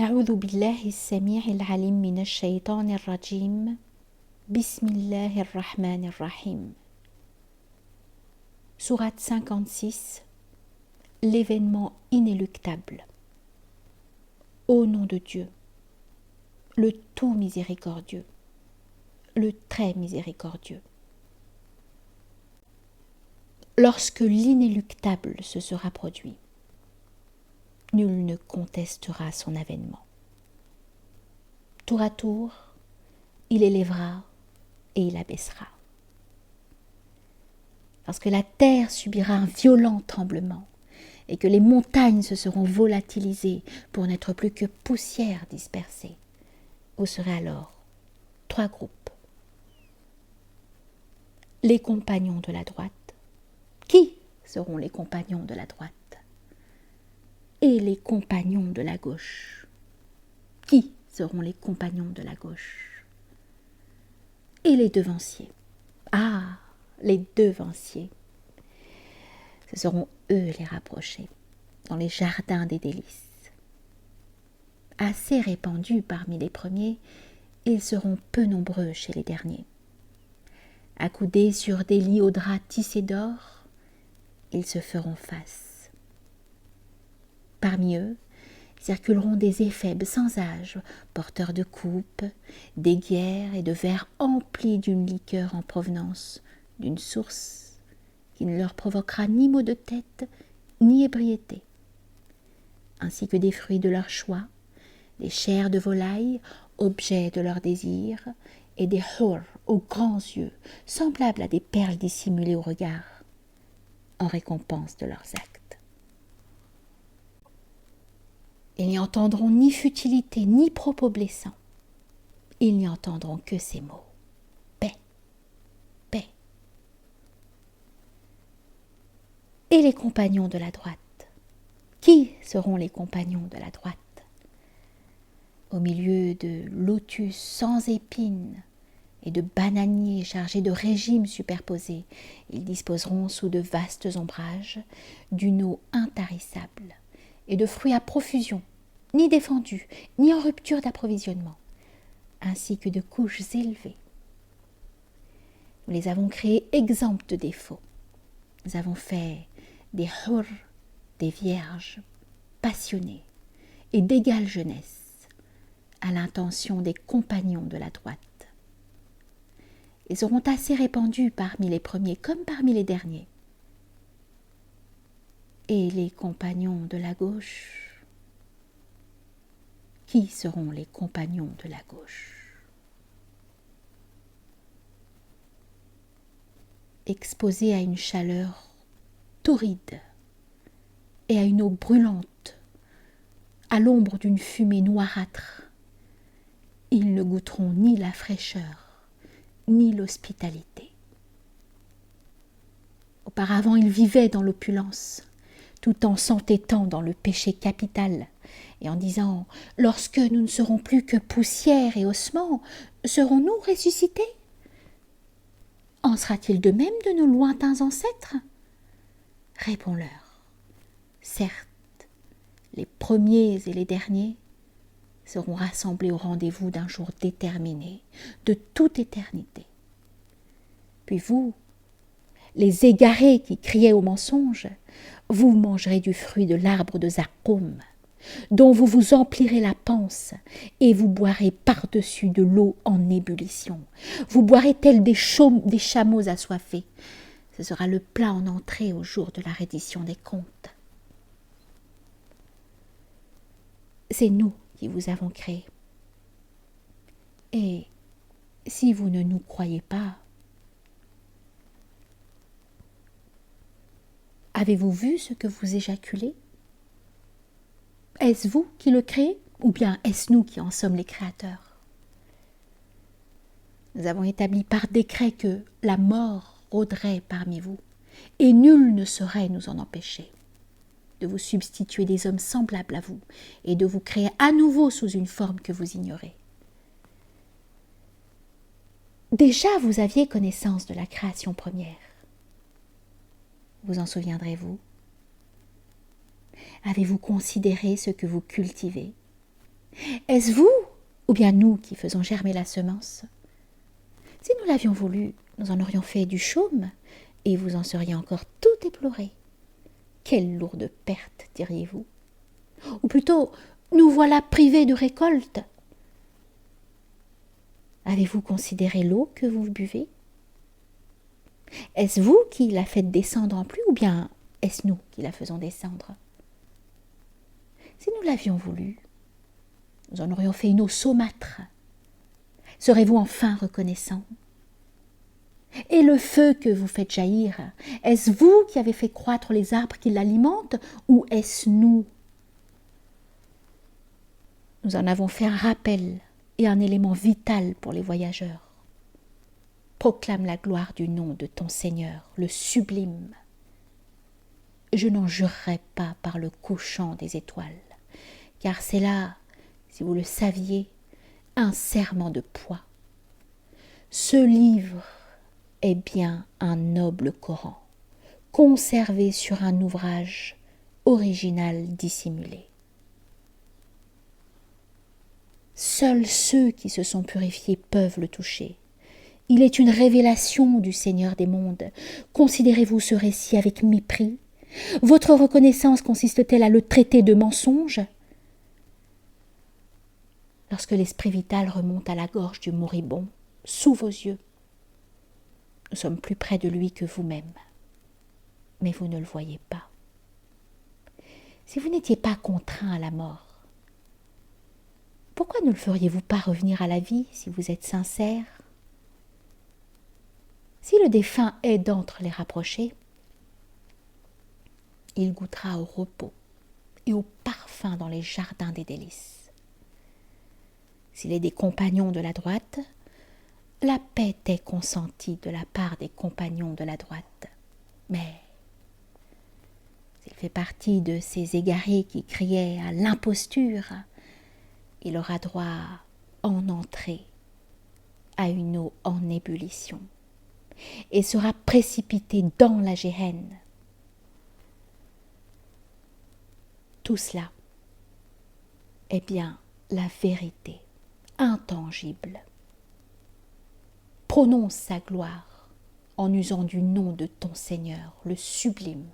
أعوذ بالله السميع العليم من الشيطان الرجيم. بسم الله الرحمن الرحيم. Sourate 56. L'événement inéluctable. Au nom de Dieu, le tout miséricordieux, le très miséricordieux. Lorsque l'inéluctable se sera produit, nul ne contestera son avènement. Tour à tour, il élèvera et il abaissera. Lorsque la terre subira un violent tremblement et que les montagnes se seront volatilisées pour n'être plus que poussière dispersée, vous serez alors 3 groupes. Les compagnons de la droite. Qui seront les compagnons de la droite? Et les compagnons de la gauche. Qui seront les compagnons de la gauche? Et les devanciers. Ah, les devanciers. Ce seront eux les rapprochés, dans les jardins des délices. Assez répandus parmi les premiers, ils seront peu nombreux chez les derniers. Accoudés sur des lits aux draps tissés d'or, ils se feront face. Parmi eux, circuleront des éphèbes sans âge, porteurs de coupes, d'aiguières et de verres emplis d'une liqueur en provenance d'une source qui ne leur provoquera ni maux de tête, ni ébriété, ainsi que des fruits de leur choix, des chairs de volaille, objets de leur désir, et des hur aux grands yeux, semblables à des perles dissimulées au regard, en récompense de leurs actes. Ils n'y entendront ni futilité, ni propos blessants. Ils n'y entendront que ces mots. Paix, paix. Et les compagnons de la droite. Qui seront les compagnons de la droite? Au milieu de lotus sans épines et de bananiers chargés de régimes superposés, ils disposeront sous de vastes ombrages d'une eau intarissable et de fruits à profusion, ni défendus, ni en rupture d'approvisionnement, ainsi que de couches élevées. Nous les avons créés exempts de défauts. Nous avons fait des hur, des vierges, passionnées et d'égale jeunesse, à l'intention des compagnons de la droite. Ils seront assez répandus parmi les premiers comme parmi les derniers. Et les compagnons de la gauche? Qui seront les compagnons de la gauche? Exposés à une chaleur torride et à une eau brûlante, à l'ombre d'une fumée noirâtre, ils ne goûteront ni la fraîcheur, ni l'hospitalité. Auparavant, ils vivaient dans l'opulence, tout en s'entêtant dans le péché capital, et en disant « Lorsque nous ne serons plus que poussière et ossements, serons-nous ressuscités? En sera-t-il de même de nos lointains ancêtres ?» Réponds-leur. Certes, les premiers et les derniers seront rassemblés au rendez-vous d'un jour déterminé, de toute éternité. Puis vous, les égarés qui criaient au mensonge, vous mangerez du fruit de l'arbre de Zaqqum, dont vous vous emplirez la panse, et vous boirez par-dessus de l'eau en ébullition. Vous boirez tels des chameaux assoiffés. Ce sera le plat en entrée au jour de la reddition des comptes. C'est nous qui vous avons créé. Et si vous ne nous croyez pas, avez-vous vu ce que vous éjaculez? Est-ce vous qui le créez ou bien est-ce nous qui en sommes les créateurs? Nous avons établi par décret que la mort rôderait parmi vous et nul ne saurait nous en empêcher, de vous substituer des hommes semblables à vous et de vous créer à nouveau sous une forme que vous ignorez. Déjà, vous aviez connaissance de la création première. Vous en souviendrez-vous? Avez-vous considéré ce que vous cultivez? Est-ce vous ou bien nous qui faisons germer la semence? Si nous l'avions voulu, nous en aurions fait du chaume, et vous en seriez encore tout éploré. Quelle lourde perte, diriez-vous? Ou plutôt, nous voilà privés de récolte. Avez-vous considéré l'eau que vous buvez? Est-ce vous qui la faites descendre en pluie ou bien est-ce nous qui la faisons descendre? Si nous l'avions voulu, nous en aurions fait une eau saumâtre. Serez-vous enfin reconnaissant? Et le feu que vous faites jaillir, est-ce vous qui avez fait croître les arbres qui l'alimentent ou est-ce nous? Nous en avons fait un rappel et un élément vital pour les voyageurs. Proclame la gloire du nom de ton Seigneur, le sublime. Je n'en jurerai pas par le couchant des étoiles, car c'est là, si vous le saviez, un serment de poids. Ce livre est bien un noble Coran, conservé sur un ouvrage original dissimulé. Seuls ceux qui se sont purifiés peuvent le toucher. Il est une révélation du Seigneur des mondes. Considérez-vous ce récit avec mépris? Votre reconnaissance consiste-t-elle à le traiter de mensonge? Lorsque l'esprit vital remonte à la gorge du moribond, sous vos yeux, nous sommes plus près de lui que vous-même, mais vous ne le voyez pas. Si vous n'étiez pas contraint à la mort, pourquoi ne le feriez-vous pas revenir à la vie si vous êtes sincère? Si le défunt est d'entre les rapprochés, il goûtera au repos et au parfum dans les jardins des délices. S'il est des compagnons de la droite, la paix est consentie de la part des compagnons de la droite. Mais s'il fait partie de ces égarés qui criaient à l'imposture, il aura droit en entrée à une eau en ébullition et sera précipité dans la géhenne. Tout cela est bien la vérité intangible. Prononce sa gloire en usant du nom de ton Seigneur, le sublime.